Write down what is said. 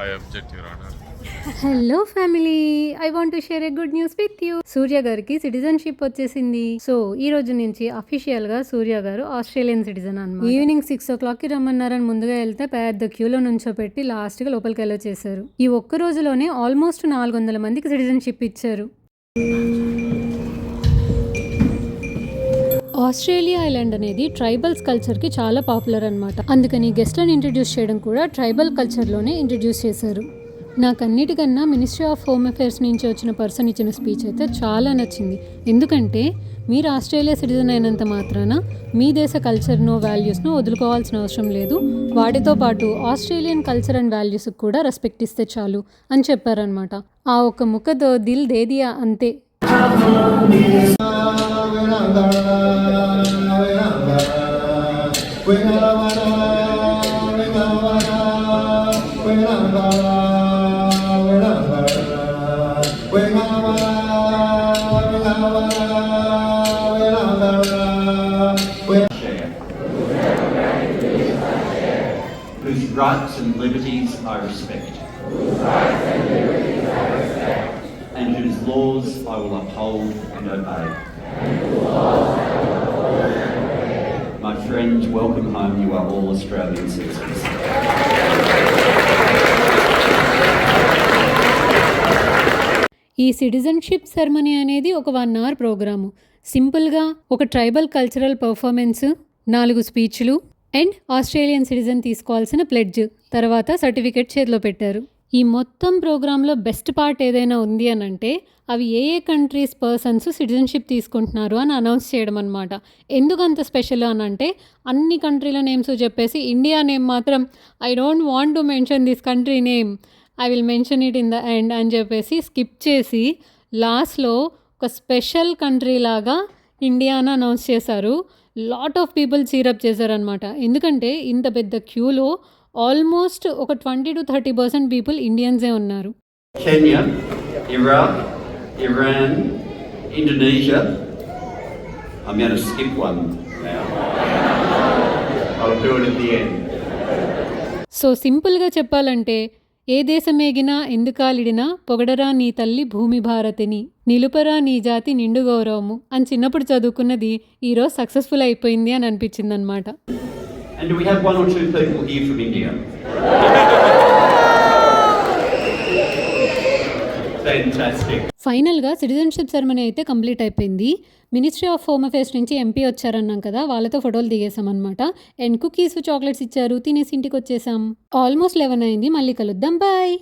I object, Your Honor. Hello family, I want to share a good news with you. Surya గారికి citizenship వచ్చేసింది. So ఈ రోజు నుంచి official గా సూర్య గారు ఆస్ట్రేలియన్ సిటిజన్ అన్నమాట. ఈవినింగ్ 6 o'clock రమ్మన్నారని ముందుగా వెళ్తే పెద్ద క్యూలో నుంచోపెట్టి లాస్ట్ గా లోపలికి వెళ్ళో చేశారు. ఈ ఒక్క రోజులోనే ఆల్మోస్ట్ 400 మందికి సిటిజన్షిప్ ఇచ్చారు. ఆస్ట్రేలియా ఐలాండ్ అనేది ట్రైబల్స్ కల్చర్కి చాలా పాపులర్ అనమాట. అందుకని గెస్ట్లను ఇంట్రడ్యూస్ చేయడం కూడా ట్రైబల్ కల్చర్లోనే ఇంట్రడ్యూస్ చేశారు. నాకు అన్నిటికన్నా మినిస్ట్రీ ఆఫ్ హోమ్ అఫేర్స్ నుంచి వచ్చిన పర్సన్ ఇచ్చిన స్పీచ్ అయితే చాలా నచ్చింది. ఎందుకంటే మీరు ఆస్ట్రేలియా సిటిజన్ అయినంత మాత్రాన మీ దేశ కల్చర్నో వాల్యూస్నో వదులుకోవాల్సిన అవసరం లేదు, వాటితో పాటు ఆస్ట్రేలియన్ కల్చర్ అండ్ వాల్యూస్కి కూడా రెస్పెక్ట్ ఇస్తే చాలు అని చెప్పారనమాట. ఆ ఒక్క ముక్కతో దిల్ దేదియా అంతే. Whose rights and liberties I respect. And whose laws I will uphold and obey. My friends, welcome home. You are all Australian citizens. ఈ సిటిజన్షిప్ సెరమనీ అనేది ఒక 1 hour ప్రోగ్రాము. సింపుల్గా ఒక ట్రైబల్ కల్చరల్ పర్ఫార్మెన్స్, 4 స్పీచ్లు అండ్ ఆస్ట్రేలియన్ సిటిజన్ తీసుకోవాల్సిన pledge, తర్వాత certificate చేతిలో పెట్టారు. ఈ మొత్తం ప్రోగ్రాంలో బెస్ట్ పార్ట్ ఏదైనా ఉంది అని అంటే అవి ఏ కంట్రీస్ పర్సన్స్ సిటిజన్షిప్ తీసుకుంటున్నారు అని అనౌన్స్ చేయడం అనమాట. ఎందుకు అంత స్పెషల్ అని అంటే అన్ని కంట్రీల నేమ్స్ చెప్పేసి ఇండియా నేమ్ మాత్రం I don't want to mention this country name, I will mention it in the end అని చెప్పేసి స్కిప్ చేసి లాస్ట్లో ఒక స్పెషల్ కంట్రీ లాగా ఇండియాను అనౌన్స్ చేశారు. లాట్ ఆఫ్ పీపుల్ చీరప్ చేశారనమాట. ఎందుకంటే ఇంత పెద్ద క్యూలో ఆల్మోస్ట్ ఒక 20 to 30% పీపుల్ ఇండియన్సే ఉన్నారు. Kenya, Iraq, Iran, Indonesia. I'm going to skip one now. I'll do it at the end. So సింపుల్గా చెప్పాలంటే ఏ దేశమేగినా ఎందుకాలిడినా పొగడరా నీ తల్లి భూమి భారతిని, నిలుపరా నీ జాతి నిండు గౌరవము అని చిన్నప్పుడు చదువుకున్నది ఈరోజు సక్సెస్ఫుల్ అయిపోయింది అని అనిపించింది అనమాట. And do we have 1 or 2 people here from India? Fantastic. ఫైనల్గా సిటిజన్షిప్ సెరమనీ అయితే కంప్లీట్ అయిపోయింది. మినిస్ట్రీ ఆఫ్ హోమ్ అఫేర్స్ నుంచి ఎంపీ వచ్చారన్నాం కదా, వాళ్ళతో ఫోటోలు దిగేసామన్నమాట. అండ్ కుకీస్ చాక్లెట్స్ ఇచ్చారు, తినేసి ఇంటికి వచ్చేసాం. ఆల్మోస్ట్ 11 అయింది. మళ్ళీ కలుద్దాం, బాయ్.